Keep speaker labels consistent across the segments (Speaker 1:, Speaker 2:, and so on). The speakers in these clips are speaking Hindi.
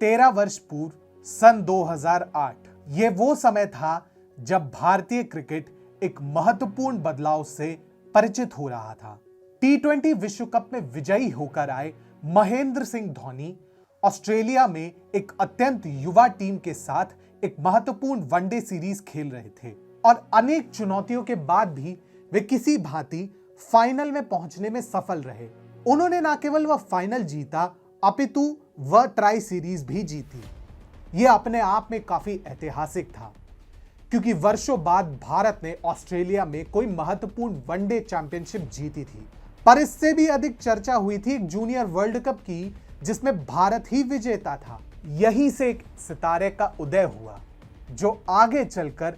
Speaker 1: 13 वर्ष पूर्व सन 2008 ये वो समय था जब भारतीय क्रिकेट एक महत्वपूर्ण बदलाव से परिचित हो रहा था। T20 विश्व कप में विजयी होकर आए महेंद्र सिंह धोनी ऑस्ट्रेलिया में एक अत्यंत युवा टीम के साथ एक महत्वपूर्ण वनडे सीरीज खेल रहे थे और अनेक चुनौतियों के बाद भी वे किसी भांति फाइनल में पहुंचने में सफल रहे। उन्होंने न केवल वह फाइनल जीता अपितु वह ट्राई सीरीज भी जीती। यह अपने आप में काफी ऐतिहासिक था क्योंकि वर्षों बाद भारत ने ऑस्ट्रेलिया में कोई महत्वपूर्ण वनडे चैंपियनशिप जीती थी। पर इससे भी अधिक चर्चा हुई थी एक जूनियर वर्ल्ड कप की जिसमें भारत ही विजेता था। यहीं से एक सितारे का उदय हुआ जो आगे चलकर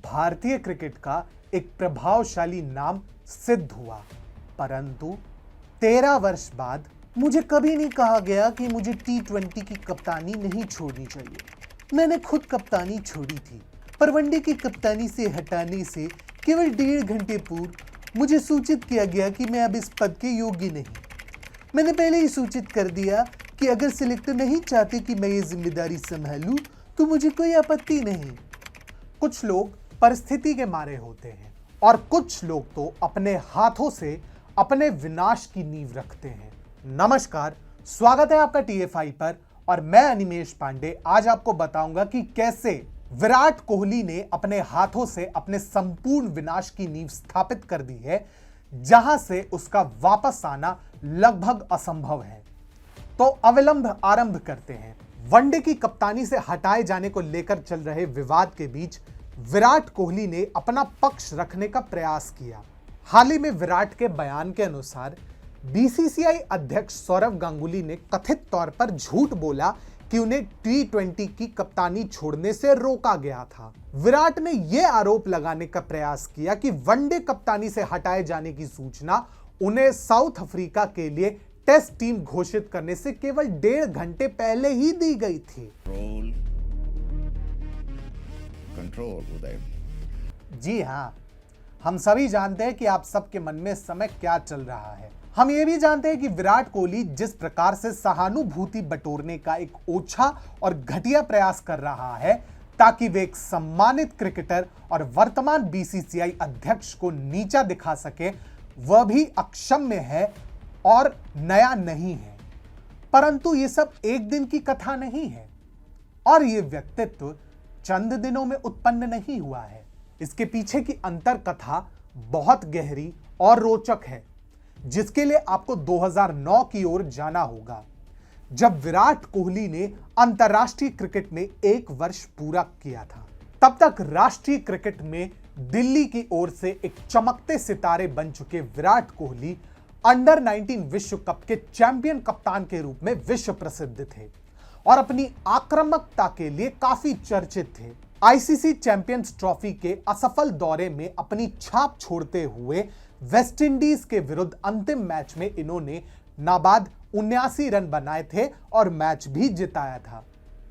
Speaker 1: भारतीय क्रिकेट का एक प्रभावशाली नाम सिद्ध हुआ। परंतु 13 वर्ष बाद मुझे कभी नहीं कहा गया कि मुझे T20 की कप्तानी नहीं छोड़नी चाहिए। मैंने खुद कप्तानी छोड़ी थी, पर वनडे की कप्तानी से हटाने से केवल 1.5 घंटे पूर्व मुझे सूचित किया गया कि मैं अब इस पद के योग्य नहीं। मैंने पहले ही सूचित कर दिया कि अगर सिलेक्टर नहीं चाहते कि मैं ये जिम्मेदारी संभालूं तो मुझे कोई आपत्ति नहीं। कुछ लोग परिस्थिति के मारे होते हैं और कुछ लोग तो अपने हाथों से अपने विनाश की नींव रखते हैं। नमस्कार, स्वागत है आपका TFI पर और मैं अनिमेश पांडे आज आपको बताऊंगा कि कैसे विराट कोहली ने अपने हाथों से अपने संपूर्ण विनाश की नींव स्थापित कर दी है, जहां से उसका वापस आना लगभग असंभव है। तो अविलंब आरंभ करते हैं। वनडे की कप्तानी से हटाए जाने को लेकर चल रहे विवाद के बीच विराट कोहली ने अपना पक्ष रखने का प्रयास किया। हाल ही में विराट के बयान के अनुसार BCCI अध्यक्ष सौरव गांगुली ने कथित तौर पर झूठ बोला कि उन्हें T20 की कप्तानी छोड़ने से रोका गया था। विराट ने यह आरोप लगाने का प्रयास किया कि वनडे कप्तानी से हटाए जाने की सूचना उन्हें साउथ अफ्रीका के लिए टेस्ट टीम घोषित करने से केवल 1.5 घंटे पहले ही दी गई थी।
Speaker 2: कंट्रोल उदय।
Speaker 1: जी हाँ, हम सभी जानते हैं कि आप सबके मन में इस समय क्या चल रहा है। हम ये भी जानते हैं कि विराट कोहली जिस प्रकार से सहानुभूति बटोरने का एक ओछा और घटिया प्रयास कर रहा है ताकि वे एक सम्मानित क्रिकेटर और वर्तमान BCCI अध्यक्ष को नीचा दिखा सके, वह भी अक्षम्य है और नया नहीं है। परंतु ये सब एक दिन की कथा नहीं है और ये व्यक्तित्व चंद दिनों में उत्पन्न नहीं हुआ है। इसके पीछे की अंतर कथा बहुत गहरी और रोचक है, जिसके लिए आपको 2009 की ओर जाना होगा, जब विराट कोहली ने अंतर्राष्ट्रीय क्रिकेट में 1 वर्ष पूरा किया था। तब तक राष्ट्रीय क्रिकेट में दिल्ली की ओर से एक चमकते सितारे बन चुके विराट कोहली अंडर 19 विश्व कप के चैंपियन कप्तान के रूप में विश्व प्रसिद्ध थे और अपनी आक्रामकता के लिए काफी चर्चित थे। ICC चैंपियंस ट्रॉफी के असफल दौरे में अपनी छाप छोड़ते हुए वेस्टइंडीज के विरुद्ध अंतिम मैच में इन्होंने नाबाद 79 रन बनाए थे और मैच भी जिताया था।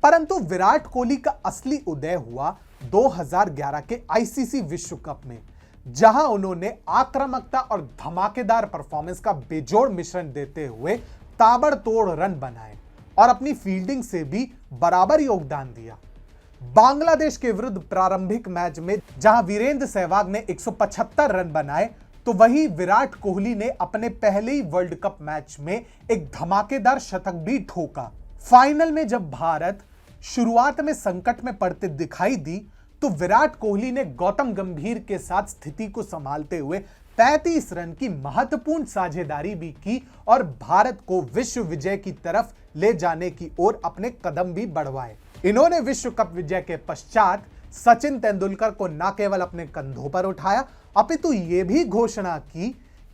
Speaker 1: परंतु विराट कोहली का असली उदय हुआ 2011 के ICC विश्व कप में, जहां उन्होंने आक्रामकता और धमाकेदार परफॉर्मेंस का बेजोड़ मिश्रण देते हुए ताबड़तोड़ रन बनाए और अपनी फील्डिंग से भी बराबर योगदान दिया। बांग्लादेश के विरुद्ध प्रारंभिक मैच में जहां वीरेंद्र सहवाग ने 175 रन बनाए, तो वहीं विराट कोहली ने अपने पहले ही वर्ल्ड कप मैच में एक धमाकेदार शतक भी ठोका। फाइनल में जब भारत शुरुआत में संकट में पड़ते दिखाई दी, तो विराट कोहली ने गौतम गंभीर के साथ स्थिति को संभालते हुए 35 रन की महत्वपूर्ण साझेदारी भी की और भारत को विश्व विजय की तरफ ले जाने की ओर अपने कदम भी बढ़वाए। इन्होंने विश्व कप विजय के पश्चात सचिन तेंदुलकर को न केवल अपने कंधों पर उठाया, अपितु यह भी घोषणा की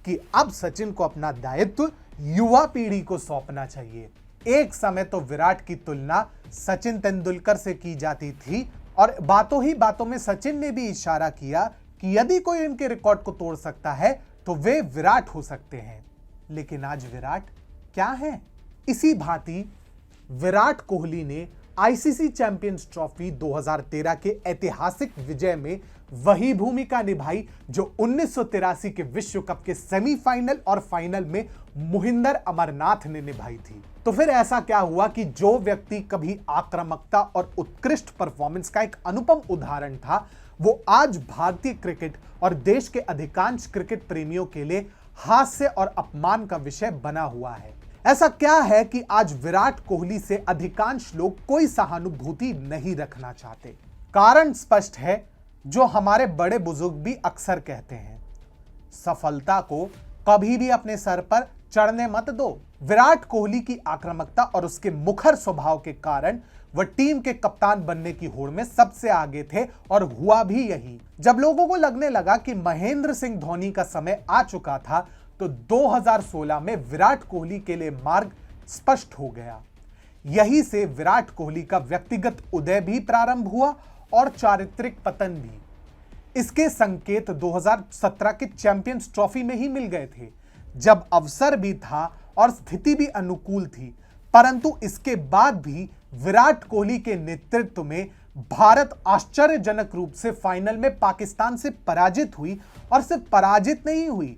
Speaker 1: कि अब सचिन को अपना दायित्व युवा पीढ़ी को सौंपना चाहिए। एक समय तो विराट की तुलना सचिन तेंदुलकर से की जाती थी और बातों ही बातों में सचिन ने भी इशारा किया कि यदि कोई इनके रिकॉर्ड को तोड़ सकता है तो वे विराट हो सकते हैं। लेकिन आज विराट क्या है? इसी भांति विराट कोहली ने ICC चैंपियंस ट्रॉफी 2013 के ऐतिहासिक विजय में वही भूमिका निभाई जो 1983 के विश्व कप के सेमीफाइनल और फाइनल में मोहिंदर अमरनाथ ने निभाई थी। तो फिर ऐसा क्या हुआ कि जो व्यक्ति कभी आक्रामकता और उत्कृष्ट परफॉर्मेंस का एक अनुपम उदाहरण था, वो आज भारतीय क्रिकेट और देश के अधिकांश क्रिकेट प्रेमियों के लिए हास्य और अपमान का विषय बना हुआ है। ऐसा क्या है कि आज विराट कोहली से अधिकांश लोग कोई सहानुभूति नहीं रखना चाहते? कारण स्पष्ट है, जो हमारे बड़े बुजुर्ग भी अक्सर कहते हैं, सफलता को कभी भी अपने सर पर चढ़ने मत दो। विराट कोहली की आक्रामकता और उसके मुखर स्वभाव के कारण वह टीम के कप्तान बनने की होड़ में सबसे आगे थे और हुआ भी यही। जब लोगों को लगने लगा कि महेंद्र सिंह धोनी का समय आ चुका था, तो 2016 में विराट कोहली के लिए मार्ग स्पष्ट हो गया। यही से विराट कोहली का व्यक्तिगत उदय भी प्रारंभ हुआ और चारित्रिक पतन भी। इसके संकेत 2017 के चैंपियंस ट्रॉफी में ही मिल गए थे, जब अवसर भी था और स्थिति भी अनुकूल थी। परंतु इसके बाद भी विराट कोहली के नेतृत्व में भारत आश्चर्यजनक रूप से फाइनल में पाकिस्तान से पराजित हुई, और सिर्फ पराजित नहीं हुई,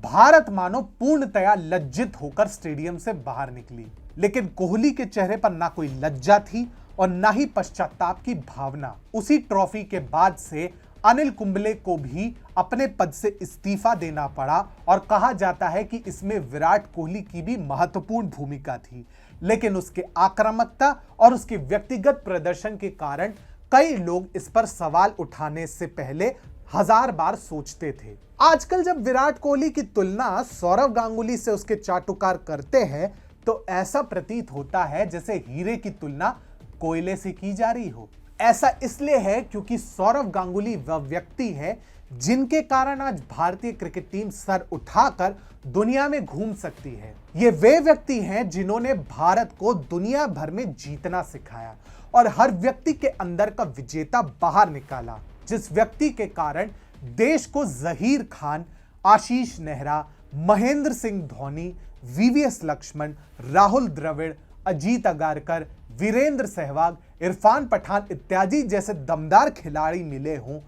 Speaker 1: भारत मानो पूर्णतया लज्जित होकर स्टेडियम से बाहर निकली। लेकिन कोहली के चेहरे पर ना कोई लज्जा थी और ना ही पश्चाताप की भावना। उसी ट्रॉफी के बाद से अनिल कुंबले को भी अपने पद से इस्तीफा देना पड़ा, और कहा जाता है कि इसमें विराट कोहली की भी महत्वपूर्ण भूमिका थी। लेकिन उसके आक्रामकता और उसके व्यक्तिगत प्रदर्शन के कारण कई लोग इस पर सवाल उठाने से पहले 1000 बार सोचते थे। आजकल जब विराट कोहली की तुलना सौरव गांगुली से उसके चाटुकार करते हैं, तो ऐसा प्रतीत होता है जैसे हीरे की तुलना कोयले से की जा रही हो। ऐसा इसलिए है क्योंकि सौरव गांगुली वह व्यक्ति है जिनके कारण आज भारतीय क्रिकेट टीम सर उठाकर दुनिया में घूम सकती है। ये वे व्यक्ति हैं जिन्होंने भारत को दुनिया भर में जीतना सिखाया और हर व्यक्ति के अंदर का विजेता बाहर निकाला, जिस व्यक्ति के कारण देश को जहीर खान, आशीष नेहरा, महेंद्र सिंह धोनी, वीवीएस लक्ष्मण, राहुल द्रविड़, अजीत अगारकर, वीरेंद्र सहवाग, इरफान पठान इत्यादि जैसे दमदार खिलाड़ी मिले हों,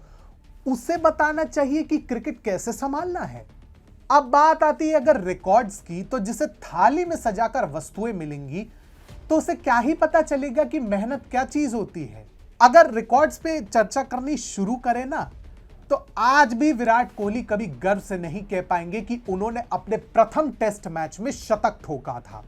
Speaker 1: उसे बताना चाहिए कि क्रिकेट कैसे संभालना है। अब बात आती है अगर रिकॉर्ड्स की, तो जिसे थाली में सजाकर वस्तुएं मिलेंगी, तो उसे क्या ही पता चलेगा कि मेहनत क्या चीज होती है। अगर रिकॉर्ड्स पे चर्चा करनी शुरू करें ना, तो आज भी विराट कोहली कभी गर्व से नहीं कह पाएंगे कि उन्होंने अपने प्रथम टेस्ट मैच में शतक ठोका था।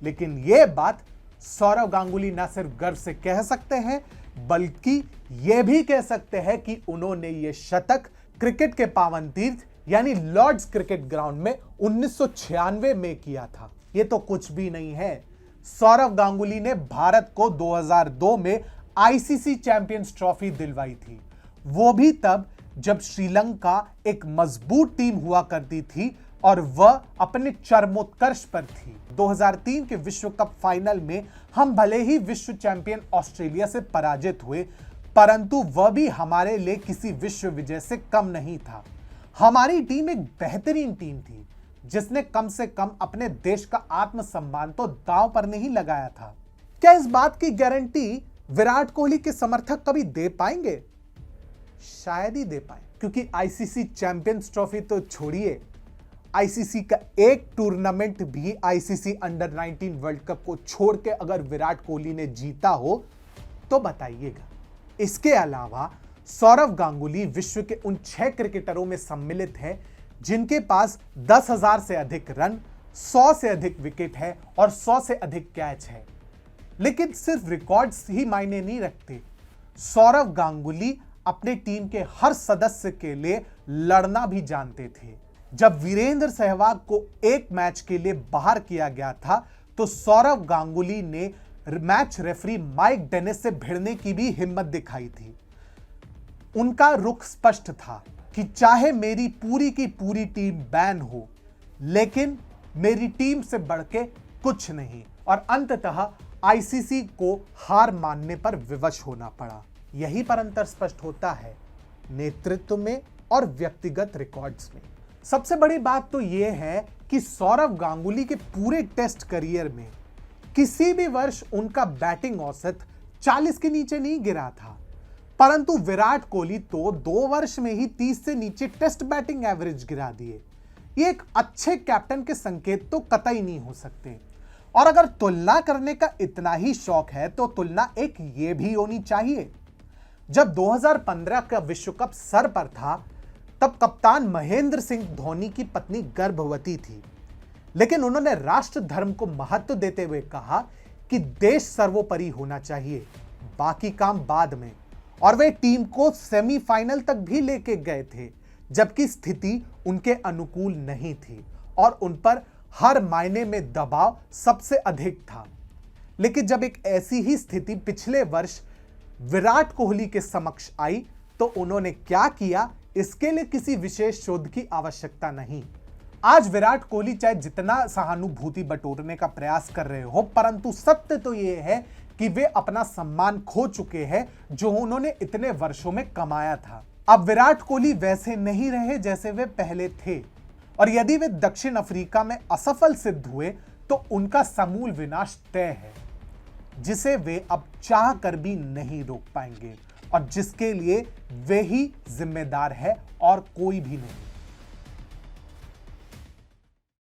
Speaker 1: लेकिन यह बात सौरव गांगुली न सिर्फ गर्व से कह सकते हैं, बल्कि यह भी कह सकते हैं कि उन्होंने यह शतक क्रिकेट के पावन तीर्थ यानी लॉर्ड्स क्रिकेट ग्राउंड में 1996 में किया था। यह तो कुछ भी नहीं है। सौरव गांगुली ने भारत को 2002 में आईसीसी चैंपियंस ट्रॉफी दिलवाई थी, वो भी तब जब श्रीलंका एक मजबूत टीम हुआ करती थी और वह अपने चरमोत्कर्ष पर थी। 2003 के विश्व कप फाइनल में हम भले ही विश्व चैंपियन ऑस्ट्रेलिया से पराजित हुए, परंतु वह भी हमारे लिए किसी विश्व विजय से कम नहीं था। हमारी टीम एक बेहतरीन टीम थी, जिसने कम से कम अपने देश का आत्मसम्मान तो दांव पर नहीं लगाया था। क्या इस बात की गारंटी विराट कोहली के समर्थक कभी दे पाएंगे? शायद ही दे पाए, क्योंकि आईसीसी चैंपियंस ट्रॉफी तो छोड़िए, आईसीसी का एक टूर्नामेंट भी आईसीसी अंडर 19 वर्ल्ड कप को छोड़ के अगर विराट कोहली ने जीता हो तो बताइएगा। इसके अलावा सौरव गांगुली विश्व के उन 6 क्रिकेटरों में सम्मिलित है जिनके पास 10,000 से अधिक रन, 100 से अधिक विकेट है और 100 से अधिक कैच है। लेकिन सिर्फ रिकॉर्ड्स ही मायने नहीं रखते। सौरव गांगुली अपने टीम के हर सदस्य के लिए लड़ना भी जानते थे। जब वीरेंद्र सहवाग को एक मैच के लिए बाहर किया गया था, तो सौरव गांगुली ने मैच रेफरी माइक डेनिस से भिड़ने की भी हिम्मत दिखाई थी। उनका रुख स्पष्ट था कि चाहे मेरी पूरी की पूरी टीम बैन हो, लेकिन मेरी टीम से बढ़ के कुछ नहीं, और अंततः आईसीसी को हार मानने पर विवश होना पड़ा। यही पर अंतर स्पष्ट होता है नेतृत्व में और व्यक्तिगत रिकॉर्ड्स में। सबसे बड़ी बात तो यह है कि सौरव गांगुली के पूरे टेस्ट करियर में किसी भी वर्ष उनका बैटिंग औसत 40 के नीचे नहीं गिरा था, परंतु विराट कोहली तो 2 वर्ष में ही 30 से नीचे टेस्ट बैटिंग एवरेज गिरा दिए। ये एक अच्छे कैप्टन के संकेत तो कतई नहीं हो सकते। और अगर तुलना करने का इतना ही शौक है तो तुलना एक ये भी होनी चाहिए। जब 2015 का विश्व कप सर पर था तब कप्तान महेंद्र सिंह धोनी की पत्नी गर्भवती थी, लेकिन उन्होंने राष्ट्र धर्म को महत्व देते हुए कहा कि देश सर्वोपरि होना चाहिए, बाकी काम बाद में। और वे टीम को सेमीफाइनल तक भी लेके गए थे, जबकि स्थिति उनके अनुकूल नहीं थी और उन पर हर मायने में दबाव सबसे अधिक था। लेकिन जब एक ऐसी ही स्थिति पिछले वर्ष विराट कोहली के समक्ष आई तो उन्होंने क्या किया, इसके लिए किसी विशेष शोध की आवश्यकता नहीं। आज विराट कोहली चाहे जितना सहानुभूति बटोरने का प्रयास कर रहे हो, परंतु सत्य तो यह है कि वे अपना सम्मान खो चुके हैं जो उन्होंने इतने वर्षों में कमाया था। अब विराट कोहली वैसे नहीं रहे जैसे वे पहले थे, और यदि वे दक्षिण अफ्रीका में असफल सिद्ध हुए तो उनका समूल विनाश तय है, जिसे वे अब चाह कर भी नहीं रोक पाएंगे और जिसके लिए वे ही जिम्मेदार है और कोई भी नहीं।